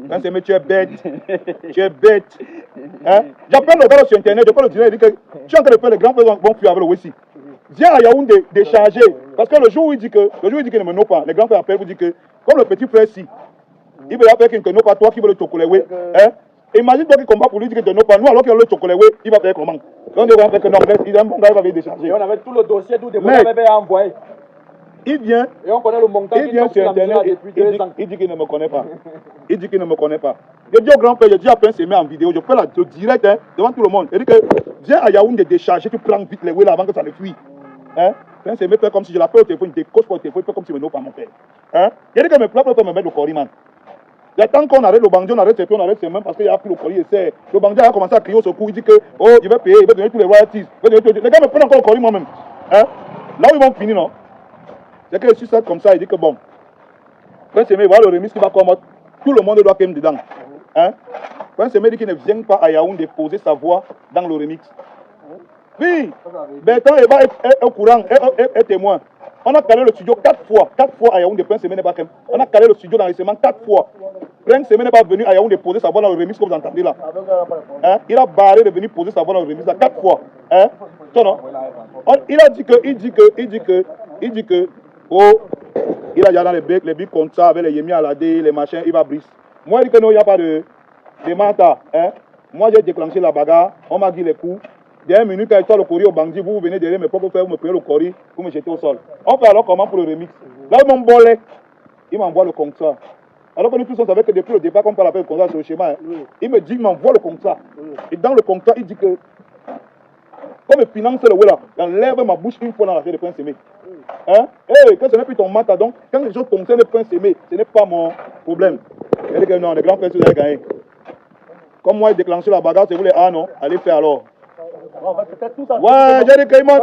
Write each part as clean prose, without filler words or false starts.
Prince Aimé, tu es bête. Tu es bête. Hein? J'appelle le gars sur internet, je peux le dire, il dit que tu es en train de faire les grands frères vont fuir avec le Wessi. Viens à Yaoundé décharger. Parce que le jour où il dit qu'il ne me nomme pas, les grands frères appellent vous dire que, comme le petit frère si, il veut faire qu'il ne nomme pas toi qui veux le chocolat. Hein? Imagine toi qui combat pour lui dire que ne nomme pas nous alors qu'il a le chocolat, il va faire comment? Donc on va faire que non, il a un bon gars, il va venir décharger. Et on avait tout le dossier, tout le monde avait envoyé. Il vient, et on connaît le montant il vient sur internet, il dit qu'il ne me connaît pas. Il dit qu'il ne me connaît pas. Je dis au grand-père, je dis à Prince Aimé en vidéo, je fais le direct hein, devant tout le monde. Il dit que viens à Yaoundé décharger, tu prends vite les wheels avant que ça ne fuit. Hein? Prince Aimé fait comme si je l'appelle au téléphone, il décoche pour le téléphone, il fait comme si je ne me pas mon père. Hein? Il dit que mes plats peuvent me mettre le coriman. Tant qu'on arrête le bandit, on arrête ses pieds, on arrête ses mains parce qu'il a pris le colis et c'est. Le bandit a commencé à crier au secours, il dit que oh, je vais payer, il va donner tous les royalties. Les gars me prennent encore le colis moi-même. Hein? Là où ils vont finir, non? C'est que je suis ça comme ça, il dit que bon, Prince Aimé, voilà le remix qui va commencer, tout le monde doit quand même dedans. Hein? Prince Aimé dit qu'il ne vient pas à Yaoundé déposer sa voix dans le remix. Oui, Bertrand Eba est au courant, est témoin. On a calé le studio 4 fois à Yaoundé, Prince Aimé n'est pas quand même. On a calé le studio dans les semaines 4 fois. Prince Aimé n'est pas venu à Yaoundé déposer sa voix dans le remix que vous entendez là. Hein? Il a barré de venir poser sa voix dans le remix là 4 fois. Hein? Non? Il a dit que, oh, il a déjà dans les bics comme ça, avec les Yemi Alade, les machins, il va briser. Moi, il dit que non, il n'y a pas de mata. Hein? Moi, j'ai déclenché la bagarre, on m'a dit les coups. Dernière minute, quand il sort le courrier au bandit, vous venez derrière mes propres frères, vous me prenez le courrier, vous me jetez au sol. On fait alors comment pour le remix? Là, il m'envoie le contrat. Alors que nous tous on savait que depuis le départ, qu'on parle avec le contrat sur le schéma, hein, il me dit, il m'envoie le contrat. Et dans le contrat, il dit que, comme il finance le là, j'enlève ma bouche une fois dans la tête de Prince Aimé. Hein? Hey, quand ce n'est plus ton matin, donc, quand les choses concernent Prince Aimé, ce n'est pas mon problème. Il dit que non, les grands frères, vous avez gagné. Comme moi, il déclenché la bagarre, c'est vous les ah non, allez faire alors. Ouais, j'ai dit que non.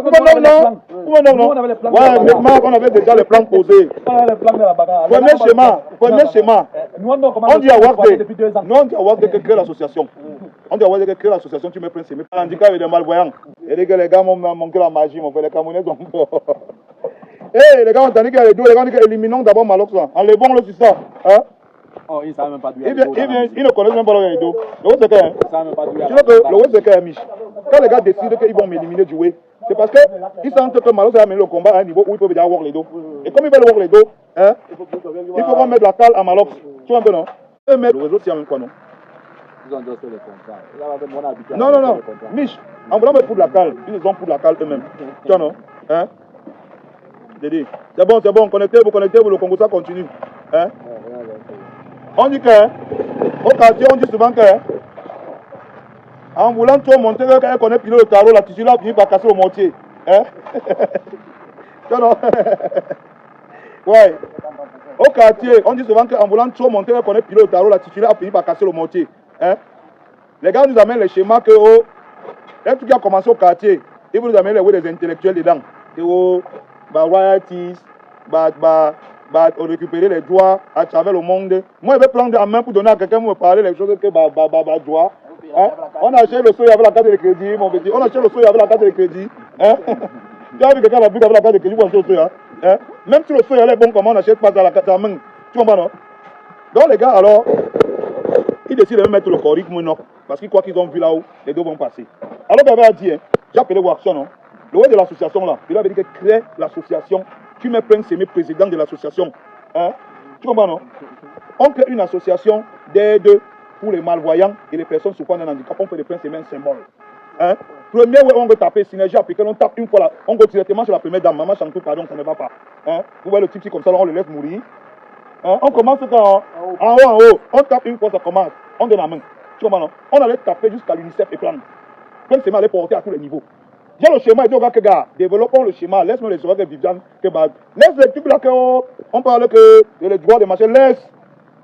Ouais, maintenant on avait déjà les plans posés. Premier schéma. On dit à Wagde, nous on dit à Wagde que créer l'association. On dit à Wagde que créer l'association, tu mets Prince Aimé. Handicap et des malvoyants. Et les gars m'ont manqué la magie, mon frère, les Camerounais sont forts. Eh, les gars ont entendu qu'il y a les deux, les gars ont dit qu'éliminons d'abord Malox là. Enlevons le sur ça. Hein? Oh, il ne savent même pas d'où il ne connaissent même pas le dos. Le West c'est il ne savent même pas d'où tu vois que le West c'est qu'un Mich. Quand les gars décident qu'ils vont m'éliminer du way, c'est parce qu'ils sentent que Malox a mené le combat à un niveau où ils peuvent déjà voir les dos. Et comme ils veulent voir les dos, hein, il faut qu'on mette la cale à Malox. Tu vois un peu, non? Le réseau, c'est même quoi, non? Ils ont déjà fait les contrats. Non. Mich, en voulant mettre pour de la cale, ils ont pour de la cale eux-mêmes. Tu vois, non? Hein? C'est bon, connectez-vous, le Congo, ça continue. Hein? On dit que, au quartier, on dit souvent que, en voulant trop monter, quand on est pilé le tarot, la tissu là finit par casser le mortier. Hein? Non. Ouais. Au quartier, on dit souvent qu'en voulant trop monter, quand on est pilé le tarot, la tissu là finit par casser le mortier. Hein? Les gars nous amènent les schémas que, oh, un truc qui a commencé au quartier, ils vont nous amener les des intellectuels dedans. Et oh, royalties, récupérer les droits à travers le monde. Moi, je vais prendre en main pour donner à quelqu'un pour me parler les choses que droit. Hein? On a acheté le soya avec la carte de crédit, mon petit. On a acheté le soya avec la carte de crédit. Hein? Tu as vu quelqu'un avec la carte de crédit pour acheter le soya? Hein? Même si le soya est bon, comment on n'achète pas dans la carte à main? Tu comprends, non? Donc, les gars, alors, ils décident de mettre le coric, non? Parce qu'ils croient qu'ils ont vu là où les deux vont passer. Alors, il avait dit, hein, j'ai appelé Watson, non? Le roi de l'association, là, il avait dit que crée l'association. Tu mets Prince Aimé président de l'association. Hein? Tu comprends, non? On crée une association d'aide pour les malvoyants et les personnes souffrant d'un handicap. On fait de Prince Aimé un symbole. Hein? Premier, on veut taper synergie africaine, on tape une fois là. On go directement sur la première dame. Maman Chantou, pardon, ça ne va pas. Hein? Vous voyez le type comme ça, là, on le laisse mourir. Hein? On commence en haut. On tape une fois, ça commence. On donne la main. Tu comprends, non? On allait taper jusqu'à l'UNICEF et prendre. Prince Aimé allait porter à tous les niveaux. J'ai le schéma, il dit que gars, développons le schéma, laisse-nous les oreilles de Viviane, laisse les trucs là qu'on parle que les droits de machin, laisse.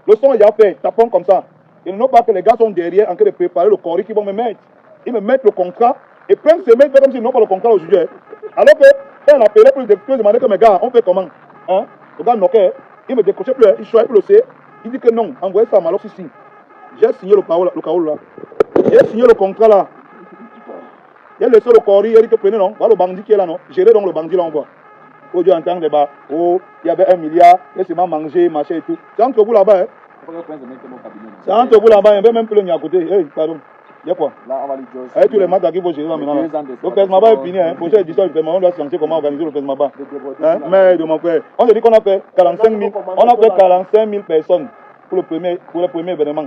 Le son il a fait, tapons comme ça. Ils n'ont pas que les gars sont derrière en train de préparer le corps qu'ils vont me mettre. Ils me mettent le contrat et Prince Aimé fait comme s'ils n'ont pas le contrat aujourd'hui. Alors que quand on appelait pour demander que mes gars, on fait comment? Hein? Le gars knocké, il me décrochait plus, il choisit plus le C. Il dit que non, envoyez ça à Malox ici. J'ai signé le carreau là. J'ai signé le contrat là. Il y a laissé le corps, il a dit que prenez non, voilà le bandit qui est là non, gérez donc le bandit là on voit. Oh Dieu entend débat, oh il y avait 1 milliard, laissez-moi manger, machin et tout. C'est entre vous là-bas, hein. C'est entre vous là-bas, il y a même plus le à côté. Hey, pardon. Il y a quoi? Là, on va lui dire. Avec tous les matchs qui vont gérer là maintenant. Le Pes Maba est fini. Prochaine édition du Pes Maba, on doit se lancer comment organiser le Pes Maba. Mais de mon frère, on a dit qu'on a fait 45 000, on a fait 45 000 personnes pour le premier événement.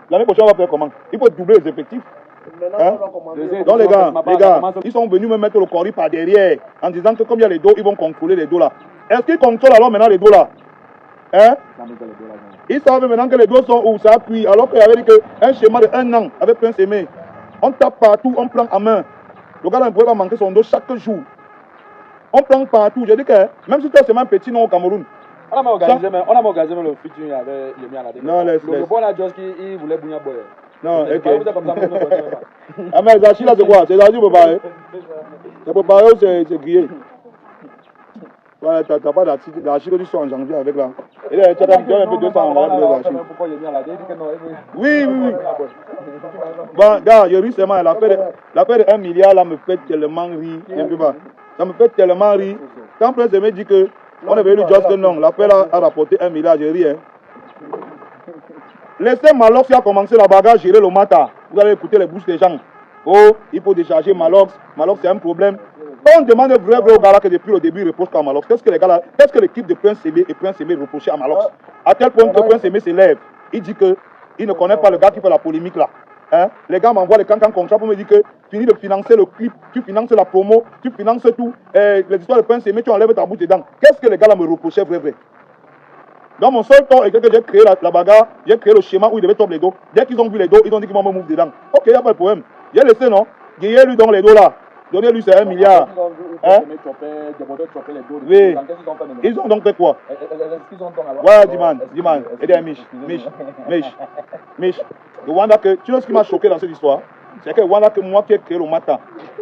L'année prochaine, on va faire comment? Il faut doubler les effectifs. Hein? Donc les gars, ils sont venus me mettre le corps par derrière en disant que comme il y a les dos, ils vont contrôler les dos là. Est-ce qu'ils contrôlent alors maintenant les dos là? Hein? Ils savent maintenant que les dos sont où ça appuie, alors qu'il y avait dit qu'un schéma de 1 an avec Prince Aimé, on tape partout, on prend à main. Le gars là ne pouvait pas manquer son dos chaque jour. On prend partout. J'ai dit que même si tu as seulement un petit nom au Cameroun. On a organisé même le featuring avec Yemi Alade. Non, laisse. Le bon là, Joss, il voulait Bounia Boy. Non, ok. Ah mais Zachi là c'est quoi? C'est Zachi préparé. C'est préparé ou c'est grillé? Ouais, t'as pas d'archi que tu sois en janvier avec là. Et là, tu as un peu 200 en valeur de Oui. Bon, gars, récemment, l'affaire de 1 milliard là me fait tellement rire. Ça me fait tellement rire. Quand Prince Aimé dit que on est venu juste que non, l'affaire a rapporté 1 milliard, j'ai ri. Hein. Laissez Malox qui a commencé la bagarre gérer le matin. Vous allez écouter les bouches des gens. Oh, il faut décharger Malox. Malox, c'est un problème. On demande vrai aux gars là que depuis le début, ils reprochent à Malox. Qu'est-ce que les gars là, qu'est-ce que l'équipe de Prince Aimé et Prince Aimé reprochaient à Malox? À tel point que Prince Aimé s'élève. Il dit qu'il ne connaît pas le gars qui fait la polémique là. Hein? Les gars m'envoient les cancans contrats pour me dire que finis de financer le clip, tu finances la promo, tu finances tout. Les histoires de Prince Aimé, tu enlèves ta bouche dedans. Qu'est-ce que les gars là me reprochaient vrai? Dans mon seul temps, et que j'ai créé la bagarre, j'ai créé le schéma où il devait tomber les dos. Dès qu'ils ont vu les dos, ils ont dit qu'ils vont me mouvoir dedans. Ok, il n'y a pas de problème. J'ai laissé, non? Guillez lui dans les dos là. Donnez-lui c'est 1 milliard. Hein? Oui. Ils ont donc fait quoi? Ouais, Diman. Et Mich. Le Wanda que, tu sais ce qui m'a choqué dans cette histoire? C'est que Wanda que moi qui ai créé le matin,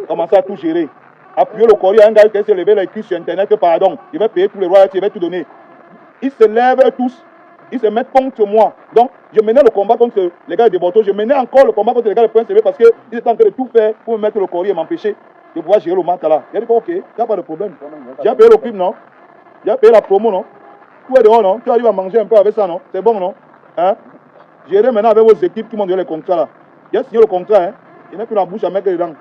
commençait à tout gérer. Appuyer le courrier à un gars qui s'est levé, il a écrit sur internet que pardon, il va payer tous les royalties, il va tout donner. Ils se lèvent tous, ils se mettent contre moi. Donc, je menais le combat contre les gars de Bordeaux, je menais encore le combat contre les gars de Prince Aimé parce qu'ils étaient en train de tout faire pour me mettre le courrier et m'empêcher de pouvoir gérer le matin là. J'ai dit ok, il n'y a pas de problème. J'ai payé le clip, non? J'ai payé la promo, non? Tout est dehors, non? Tu arrives à manger un peu avec ça, non? C'est bon, non? Hein? J'irai maintenant avec vos équipes qui m'ont donné les contrats là. J'ai signé le contrat, hein? Il n'y a plus la bouche à mettre dedans.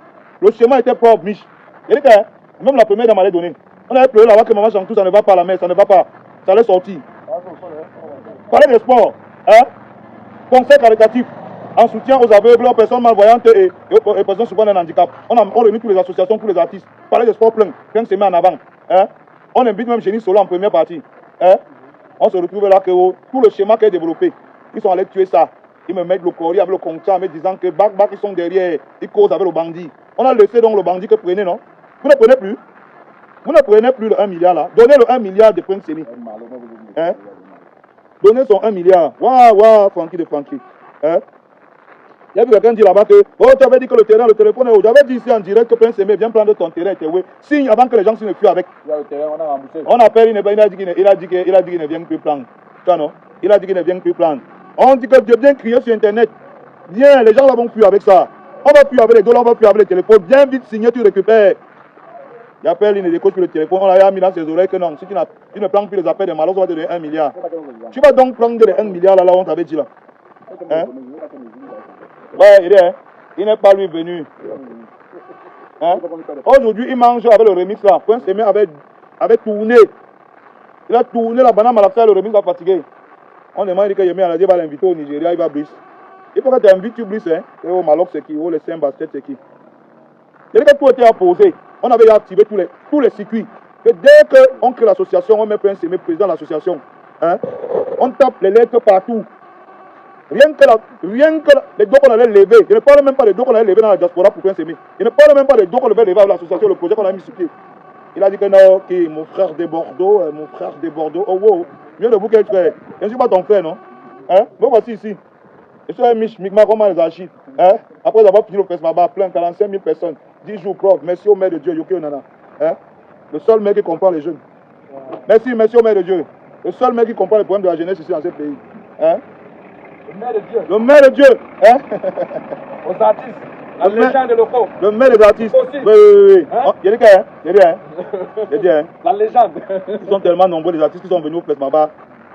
Le schéma était propre, Mich. J'ai dit que même la première dame m'allait donner. On avait pleuré là-bas que maman Chantou, ça ne va pas à la mer, ça ne va pas. Ça allait sortir. Parler de sport, hein? Conseil caritatif en soutien aux aveugles, aux personnes malvoyantes et aux personnes souffrant d'un handicap. On réunit toutes les associations, tous les artistes. Parler de sport plein se met en avant. Hein? On invite même Génie Solo en première partie. Hein? On se retrouve là que tout le schéma qui est développé, ils sont allés tuer ça. Ils me mettent le courrier avec le contrat, en me disant que Bac, ils sont derrière, ils causent avec le bandit. On a laissé donc le bandit que prenez, non? Vous ne prenez plus? Vous ne prenez plus le 1 milliard là. Donnez le 1 milliard de Prince Aimé. Hein? Donnez son 1 milliard. Waouh, Francky de Francky. Hein? Il y a quelqu'un qui dit là-bas que oh, tu avais dit que le téléphone est où? J'avais dit ici en direct que Prince Aimé vient prendre ton terrain. Signe avant que les gens signent plus avec. On appelle, il a dit qu'il ne vient plus prendre. Ça non? Il a dit qu'il ne vient plus prendre. On dit que Dieu vient crier sur internet. Viens, les gens là vont fuir avec ça. On va fuir avec les dollars, on va fuir avec les téléphones. Viens vite signer, tu récupères. Il appelle, il ne décoche plus le téléphone. On l'a mis dans ses oreilles que non. Si tu ne prends plus les appels de Malox, on va te donner 1 milliard. Tu vas donc prendre les 1 milliard là, on t'avait dit là. Hein? Ouais, il n'est pas lui venu. Hein? Aujourd'hui, il mange avec le remix là. Prince Aimé avait tourné. Il a tourné la banane Malaxa, le remix va fatiguer. On demande que Yemi Alade va l'inviter au Nigeria, il va briser. Il faut que tu invites, tu brises. Hein? Et au Malox, c'est qui? Oh, les 5 baskets, c'est qui? C'est-à-dire que tout était apposé. On avait activé tous les circuits. Et dès qu'on crée l'association, on met Prince Aimé président de l'association. Hein? On tape les lettres partout. Rien que les dos qu'on allait lever. Je ne parle même pas des dos qu'on allait lever dans la diaspora pour Prince Aimé. Je ne parle même pas des dos qu'on allait lever avec l'association, le projet qu'on a mis sur pied. Il a dit que non, ok, mon frère de Bordeaux, oh wow. Mieux de vous quel frère. Je ne suis pas ton frère, non? Hein? Me voici ici. Je suis un Michma, comment les archives. Hein? Après avoir fini le Pes Maba, plein 45 000 personnes. 10 jours prof, merci au maire de Dieu, Yoke Onana. Hein? Le seul mec qui comprend les jeunes. Merci au maire de Dieu. Le seul mec qui comprend les problèmes de la jeunesse ici dans ce pays. Hein? Le maire de Dieu. Le maire de Dieu. Hein? Aux artistes. La légende locaux. Le maire des artistes. Aussi. Oui. Hein? Il y a des gars, hein? La légende. Ils sont tellement nombreux les artistes qui sont venus au Pes Maba.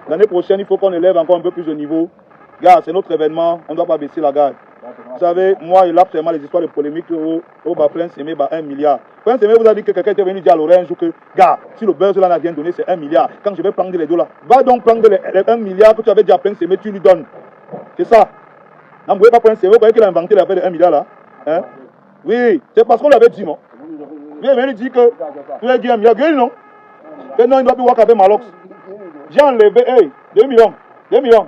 L'année prochaine, il faut qu'on élève encore un peu plus de niveau. Gars, c'est notre événement, on ne doit pas baisser la garde. Vous savez, moi, il a absolument les histoires de polémique au Prince Aimé, 1 milliard. Prince Aimé vous a dit que quelqu'un était venu dire à l'oreille un jour que, gars, si le buzz là n'a rien donné, c'est 1 milliard. Quand je vais prendre les $, va donc prendre les 1 milliard que tu avais dit à Prince Aimé, tu lui donnes. C'est ça. Non, vous ne pouvez pas Prince Aimé, vous croyez qu'il a inventé l'affaire de 1 milliard là, hein? Oui, c'est parce qu'on l'avait dit, non? Il est venu dire que tu as dit 1 milliard, non? Que non, il ne doit plus voir qu'avec Malox. J'ai enlevé, hey, 2 millions, 2 millions.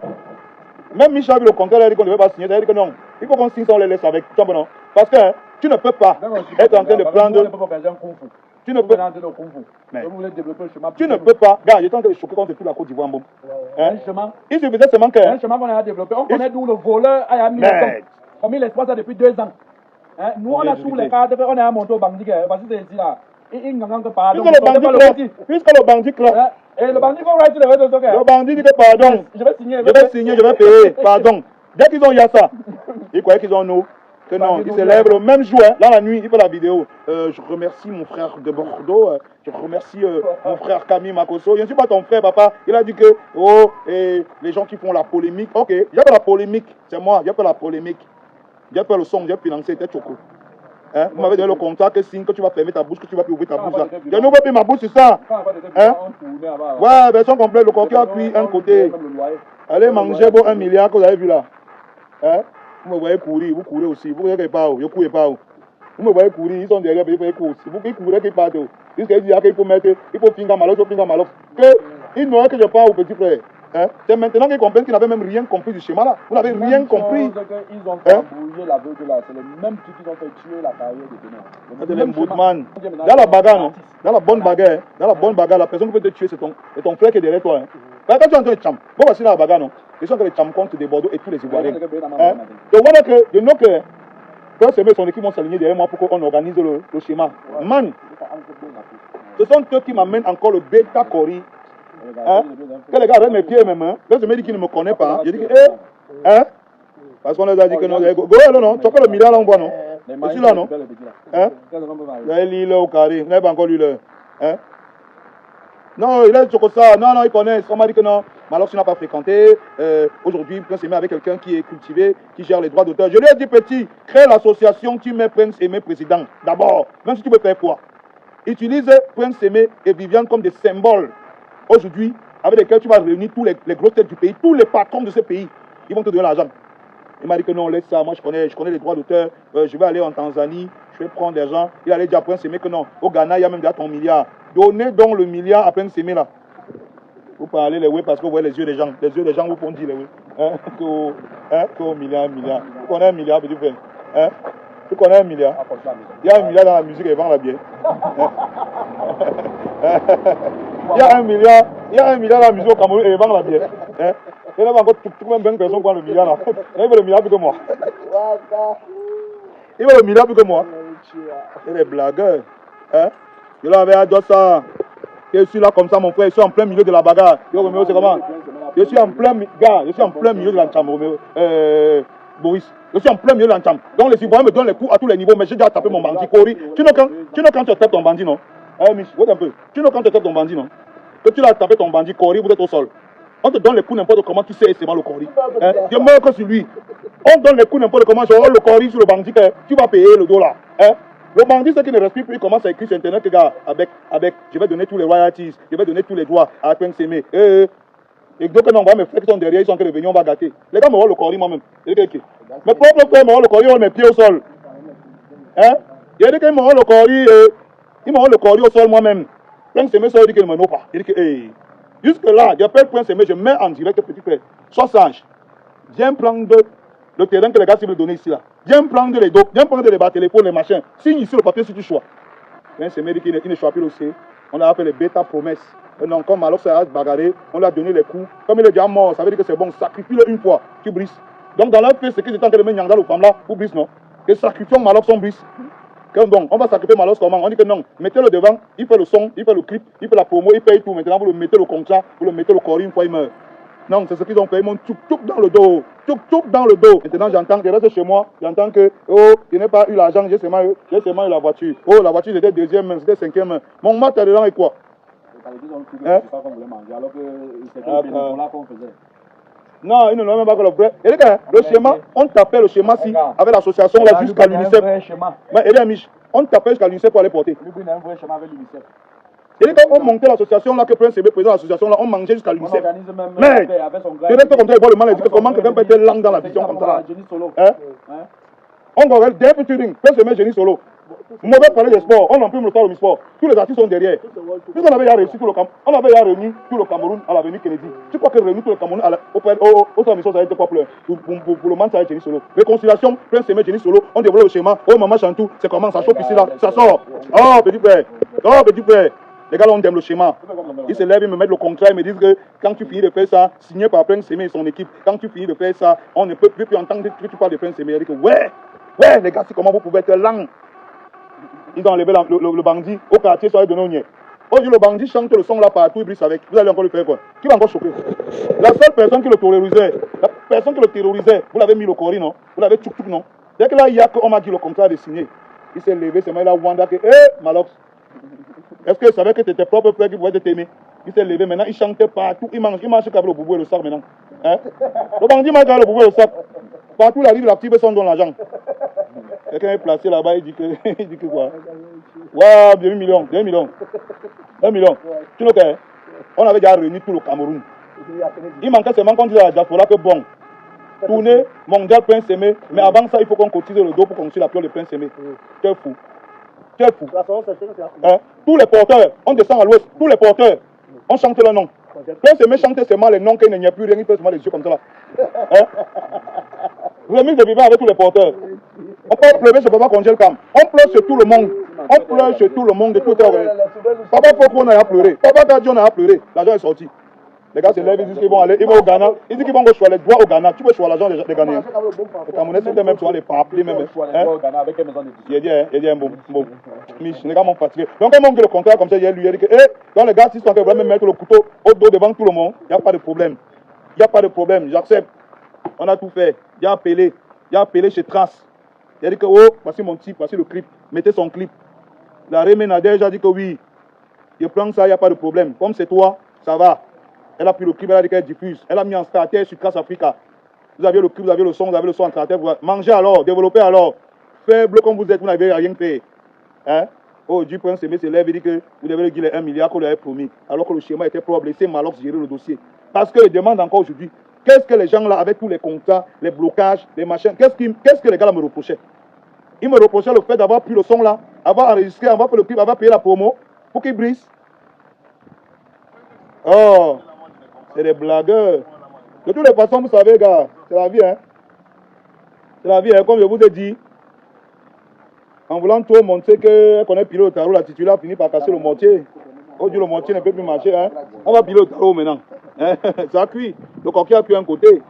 Même Michel a vu le contraire, il a dit qu'on ne devait pas signer, il a dit que non. Il faut qu'on signe ça, on les laisse avec. Non. Parce que hein, tu ne peux pas être en train de prendre. Tu ne peux pas. Tu ne peux pas. Regarde, j'étais en train de choquer contre toute la Côte d'Ivoire. Il suffisait seulement que. Un chemin qu'on a développé. On connaît d'où le voleur a mis on met l'espace depuis 2 ans. Nous, on a tous les cadres, on a monté au bandit. Parce que c'est ici là. Puisque le bandit claque. Et le bandit va sur les réseaux sociaux. Le bandit dit que pardon. Je vais signer, je vais payer. Pardon. Dès qu'ils ont eu ça, ils croyaient qu'ils ont nous. Que non, ils se lèvent le même jour, dans la nuit, il fait la vidéo. Je remercie mon frère de Bordeaux, je remercie mon frère Camille Makosso. Je ne suis pas ton frère, papa. Il a dit que, oh, et les gens qui font la polémique. Ok, j'ai fait la polémique, c'est moi, j'ai fait la polémique. J'ai fait le son, j'ai financé, c'était Choco. Hein? Vous m'avez donné le contrat que signe que tu vas fermer ta bouche, que tu vas plus ouvrir ta bouche là. Je n'ouvre plus ma bouche, c'est ça. Hein? Ouais, version complète, le corps qui appuie un côté. Allez manger bon 1 milliard que vous avez vu là. Hein? Vous me voyez courir, vous courez aussi. Vous ne courez pas, je ne cours pas. Vous me voyez courir, ils sont derrière, ils courent aussi. Vous qui courez, qui partent. Jusqu'à dire qu'il faut mettre, il faut finir Malox, ils n'auraient que je parle au petit frère. Hein? C'est maintenant qu'ils comprennent qu'ils n'avaient même rien compris du schéma là. Vous n'avez rien compris. Ils ont embrouillé la veuve là. C'est le même truc qu'ils ont fait tuer la carrière de Bénin. C'est le Boutman. Dans la bagarre, non? Dans la bonne bagarre, la personne qui peut te tuer, c'est ton frère qui est derrière toi. Hein? Quand tu es en train de champ, bon, voici dans la bagarre, non? Ils sont que les champs contre des Bordeaux et tous les Ivoiriens. Hein? Donc voilà que, de nous que, quand c'est son équipe vont s'aligner derrière moi pour qu'on organise le schéma. Man, ce sont eux qui m'amènent encore le bêta Cori. Hein? Que les gars arrêtent mes pieds et mes mains. Là, je me dis qu'ils ne me connaissent pas. Je dis que, hein? Parce qu'on les a dit que non. Non, tu as le milliard là, on voit, non? Je suis là, non? Hein? Vous avez lu là au carré. Vous n'avez pas encore lu là. Hein? Non, il est comme ça. Non, il connaît. On m'a dit que non. Malox, tu n'as pas fréquenté. Aujourd'hui, Prince Aimé avec quelqu'un qui est cultivé, qui gère les droits d'auteur. Je lui ai dit, petit, crée l'association, tu mets Prince Aimé président. D'abord, même si tu veux faire quoi? Utilise Prince Aimé et Viviane comme des symboles. Aujourd'hui, avec lesquels tu vas réunir tous les grosses têtes du pays, tous les patrons de ce pays, ils vont te donner l'argent. Il m'a dit que non, laisse ça, moi je connais les droits d'auteur, je vais aller en Tanzanie, je vais prendre des gens. Il allait dire à Prince Aimé que non, au Ghana, il y a même déjà ton milliard. Donnez donc le milliard à Prince Aimé là. Vous parlez les oui parce que vous voyez les yeux des gens vous font dire les oui. Qu'au milliard. Tu connais 1 milliard, petit frère. Hein? Tu connais 1 milliard? Il y a 1 milliard dans la musique et vend la bière. Il y a 1 milliard dans la musique au Cameroun et vend la bière. Hein? Il y a encore tout même 20 personnes qui ont le milliard là. Il veut le milliard plus que moi. Il veut le milliard plus que moi. C'est des blagueurs. Hein? Je leur avais dit ça. Je suis là comme ça, mon frère. Je suis en plein milieu de la bagarre. Yo, Roméo, c'est comment? Je suis en plein milieu de l'encham, Roméo. Boris. Je suis en plein milieu de l'encham. Donc les Ivoiriens me donnent les coups à tous les niveaux, mais j'ai déjà tapé mon bandit. Cori. Tu know quand tu tapes ton bandit, non? Mich, regarde un peu. Tu know quand tu tapes ton bandit, non? Que tu l'as tapé ton bandit, Cori, vous êtes au sol. On te donne les coups n'importe comment, tu sais c'est mal le Cori. Je meurs que sur lui. On donne les coups n'importe comment, je rôle le Cori sur le bandit, tu vas payer le dos là. Le bandit, ceux qui ne respirent plus, il commence à écrire sur Internet, gars, avec, je vais donner tous les royalties, je vais donner tous les droits à Prince Aimé. Et donc, on va mes frères qui sont derrière, ils sont en train de venir, on va gâter. Les gars me roulent le Cori moi-même. Mes propres frères me roulent le Cori, on met mes pieds au sol. Il y a des gens qui me roulent le Cori, ils me roulent le Cori au sol moi-même. Prince Aimé, ça veut dire qu'il ne me nomme pas. Il dit que, jusque-là, j'appelle Prince Aimé, je mets en direct, petit frère. Sois sage. Viens prendre le terrain que les gars veulent donner ici là. Viens prendre les dos, viens prendre les bas téléphones, les machins. Signe ici le papier si tu choisis. Prince Aimé dit qu'il ne choisit plus aussi. On a fait les bêta promesses. Non, comme Malox a bagarré, on lui a donné les coups. Comme il est déjà mort, ça veut dire que c'est bon, sacrifie-le une fois, tu brises. Donc dans leur fait, c'est qu'ils étaient en train de mettre Nyangdal aux femmes là, pour briser, non? Que sacrifions Malox, on brise. Bon, on va sacrifier Malox comment? On dit que non, mettez-le devant, il fait le son, il fait le clip, il fait la promo, il paye tout. Maintenant, vous le mettez le contrat, vous le mettez le Cori une fois, il meurt. Non, c'est ce qu'ils ont fait, ils m'ont tchouk dans le dos. Tchouk dans le dos. Maintenant, j'entends, je reste chez moi, j'entends que, oh, je n'ai pas eu l'argent, j'ai seulement eu la voiture. Oh, la voiture c'était deuxième main, c'était cinquième main. Mon mat dedans est quoi? Non, ils ne l'ont même pas que le vrai. Et les gars, le schéma, on tapait le schéma si, avec l'association là jusqu'à l'UNICEF. Mais et Mich, on tapait jusqu'à l'UNICEF pour aller porter. Il a un vrai schéma avec l'UNICEF. Et les gars, on montait l'association là, que Prince CB président de l'association là, on mangeait jusqu'à l'UNICEF. Mais, tu restes comme ça, il voit le mal et dit que comment quelqu'un peut être lent dans la vision comme ça. Hein? On va regarder, dès que tu ring, Prince CB, Génie Solo. Mauvais parler des sports, on n'imprime le temps au sport. Tous les artistes sont derrière. Puisqu'on avait réussi tout le Cameroun, on avait réuni tout le Cameroun à l'avenue Kennedy. Tu crois que réunir tout le Cameroun au transmission, ça a été quoi pour le monde, ça a été Génie Solo. Réconciliation, Prince CB, Génie Solo, on développe le schéma. Oh, maman Chantou, c'est comment ça chauffe ici là, ça sort. Oh, petit frère, oh, petit frère. Les gars, là, on aime le schéma. Ils se lèvent, ils me mettent le contrat, ils me disent que quand tu finis de faire ça, signé par Prince Sémé et son équipe, quand tu finis de faire ça, on ne peut plus entendre que tu parles de Prince Sémé. Il dit que ouais, les gars, c'est comment vous pouvez être lent. Ils ont enlevé le bandit au quartier, ça a donné au niais. Aujourd'hui, le bandit chante le son là partout, il brise avec. Vous allez encore le faire quoi? Qui va encore choquer? La seule personne qui le terrorisait, vous l'avez mis le cori, non? Vous l'avez tchouk non? Dès que là, il y a qu'on m'a dit le contrat de signer, il s'est levé, c'est moi, il a Wanda que, Malox. Est-ce que tu savais que c'était tes propres frères qui pouvaient t'aimer? Il s'est levé maintenant, il chantait partout, il mange qu'avec le boubou et le sac maintenant. Hein? Le bandit mange avec le boubou et le sac. Partout, il arrive, la petite personne donne l'argent. Quelqu'un est placé là-bas, il dit que quoi? Waouh, 2 millions. 1 million. Tu know que on avait déjà réuni tout le Cameroun. Il manquait seulement qu'on dise à la diaspora que bon, tournée mondial Prince Sémé, mais avant ça, il faut qu'on cotise le dos pour construire la pierre de Prince Sémé. Quel fou. Quel fou. Hein? Tous les porteurs, on descend à l'ouest, tous les porteurs, on chante leur nom. Prince Sémé chante seulement les noms qu'il n'y a plus rien, il fait seulement les yeux comme ça là. Hein? Remise de vivant avec tous les porteurs. On peut pleurer sur Papa Congel Cam. On pleure sur tout le monde. On pleure sur tout le monde de tout le Papa Foko, on a pleuré. Papa Gadji, on a pleuré. L'argent est sorti. Les gars se lèvent, ils disent qu'ils vont aller, ils vont au Ghana. Ils disent qu'ils vont choisir les droits au Ghana. Tu peux choisir l'argent des Ghanéens. Les Camerounais, c'était même souvent les papiers même. Il dit un bon. Mich, les gars m'ont fatigué. Donc, on monte le contrat comme ça, il lui a dit que, dans les gars, s'ils sont vraiment mettre le couteau au dos devant tout le monde, il n'y a pas de problème. Il n'y a pas de problème, j'accepte. On a tout fait. Il a appelé chez Trace. Il a dit que, oh, voici mon type, voici le clip. Mettez son clip. La Rémé a déjà dit que oui. Je prends ça, il n'y a pas de problème. Comme c'est toi, ça va. Elle a pris le clip, elle a dit qu'elle diffuse. Elle a mis en starter sur Casse Africa. Vous avez le clip, vous avez le son en starter. Mangez alors, développez alors. Faible comme vous êtes, vous n'avez rien fait. Hein? Oh, du Prince Sémé se lève et dit que vous devez lui dire les 1 milliard qu'on lui avait promis. Alors que le schéma était probable. Laissez Malox gérer le dossier. Parce qu'il demande encore aujourd'hui. Qu'est-ce que les gens là, avec tous les contrats, les blocages, les machins, qu'est-ce que les gars là me reprochaient? Ils me reprochaient le fait d'avoir pris le son là, avoir enregistré, avoir fait le clip, avoir payé la promo pour qu'ils brisent. Oh, c'est des blagueurs. De toutes les façons, vous savez, gars, c'est la vie, hein. C'est la vie, hein, comme je vous ai dit. En voulant trop montrer qu'on est pilote au tarot, la titulaire a fini par casser le mortier. Aujourd'hui, le mortier ne peut plus marcher, hein. On va piloter au tarot maintenant. Ça a cuit. Le coquille a cuit un côté.